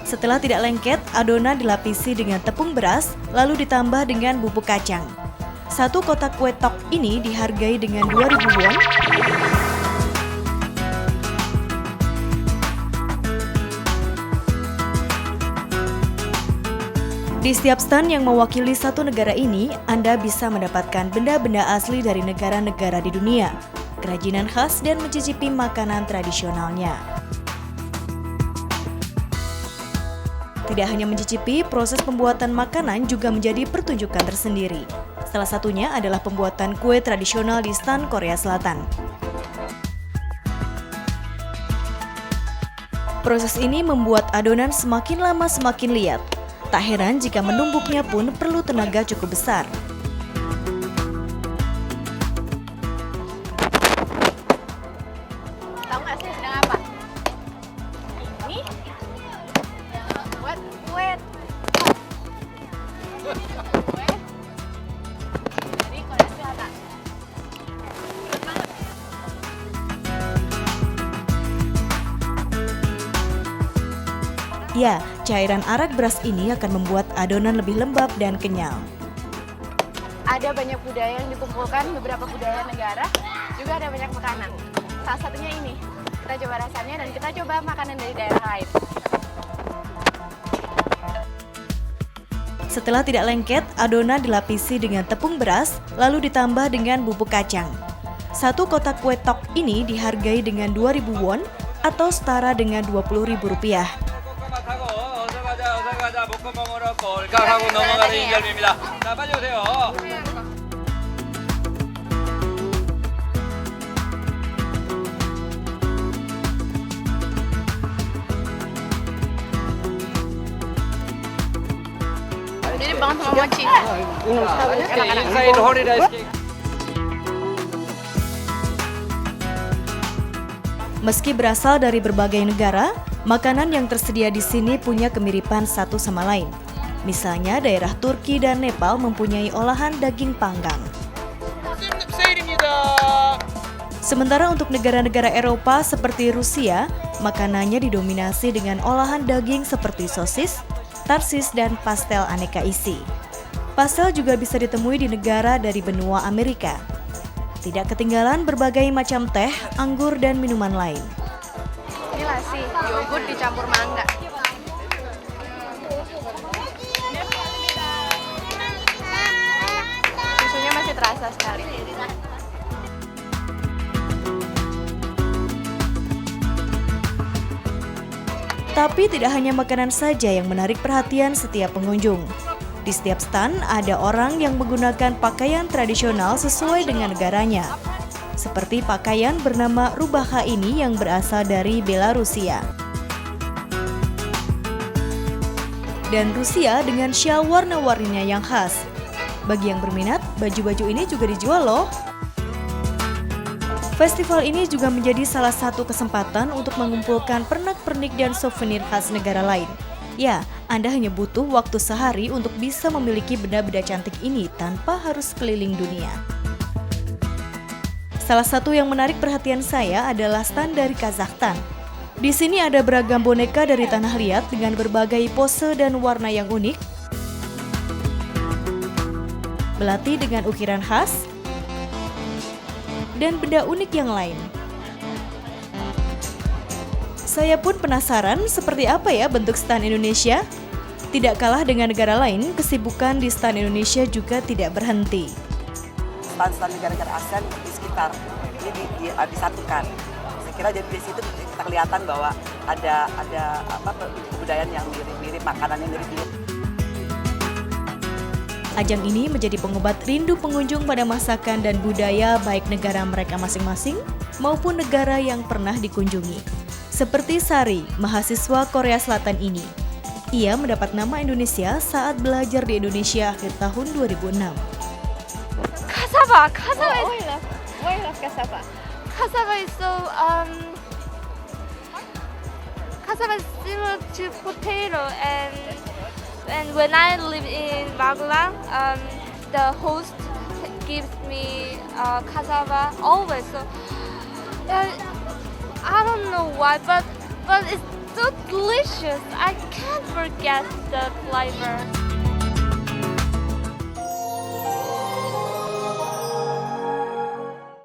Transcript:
Setelah tidak lengket, adonan dilapisi dengan tepung beras, lalu ditambah dengan bubuk kacang. Satu kotak kue tok ini dihargai dengan 2.000 won. Di setiap stand yang mewakili satu negara ini, Anda bisa mendapatkan benda-benda asli dari negara-negara di dunia, kerajinan khas, dan mencicipi makanan tradisionalnya. Tidak hanya mencicipi, proses pembuatan makanan juga menjadi pertunjukan tersendiri. Salah satunya adalah pembuatan kue tradisional di stand Korea Selatan. Proses ini membuat adonan semakin lama semakin liat. Tak heran jika menumbuknya pun perlu tenaga cukup besar. Tahu nggak sih sedang apa? Ini buat kue. Kue dari Korea Selatan. Ya, cairan arak beras ini akan membuat adonan lebih lembab dan kenyal. Ada banyak budaya yang dikumpulkan, beberapa budaya negara, juga ada banyak makanan. Salah satunya ini. Kita coba rasanya dan kita coba makanan dari daerah lain. Setelah tidak lengket, adonan dilapisi dengan tepung beras, lalu ditambah dengan bubuk kacang. Satu kotak kue tok ini dihargai dengan 2.000 won atau setara dengan Rp20.000. Jadi banget sama mochi. Meski berasal dari berbagai negara, makanan yang tersedia di sini punya kemiripan satu sama lain. Misalnya daerah Turki dan Nepal mempunyai olahan daging panggang. Sementara untuk negara-negara Eropa seperti Rusia, makanannya didominasi dengan olahan daging seperti sosis, tarsis, dan pastel aneka isi. Pastel juga bisa ditemui di negara dari benua Amerika. Tidak ketinggalan berbagai macam teh, anggur, dan minuman lain. Ini lassi, yogurt dicampur mangga. Susunya masih terasa sekali. Tapi tidak hanya makanan saja yang menarik perhatian setiap pengunjung. Di setiap stand ada orang yang menggunakan pakaian tradisional sesuai dengan negaranya. Seperti pakaian bernama rubakha ini yang berasal dari Belarusia. Dan Rusia dengan syal warna-warninya yang khas. Bagi yang berminat, baju-baju ini juga dijual loh. Festival ini juga menjadi salah satu kesempatan untuk mengumpulkan pernak-pernik dan souvenir khas negara lain. Ya, Anda hanya butuh waktu sehari untuk bisa memiliki benda-benda cantik ini tanpa harus keliling dunia. Salah satu yang menarik perhatian saya adalah stand dari Kazakhstan. Di sini ada beragam boneka dari tanah liat dengan berbagai pose dan warna yang unik, belati dengan ukiran khas, dan benda unik yang lain. Saya pun penasaran seperti apa ya bentuk stand Indonesia. Tidak kalah dengan negara lain, kesibukan di stand Indonesia juga tidak berhenti. Stand-stand negara-negara ASEAN di sekitar ini disatukan. Saya kira jadi di situ kita kelihatan bahwa ada kebudayaan yang mirip-mirip, makanan yang mirip-mirip. Ajang ini menjadi pengobat rindu pengunjung pada masakan dan budaya baik negara mereka masing-masing maupun negara yang pernah dikunjungi. Seperti Sari, mahasiswa Korea Selatan ini. Ia mendapat nama Indonesia saat belajar di Indonesia akhir tahun 2006. Cassava is... Why you love cassava? Cassava is so cassava is similar to potato, and when I live in Magelang, the host gives me cassava always. So I don't know why, but it so delicious. I can't forget the flavor.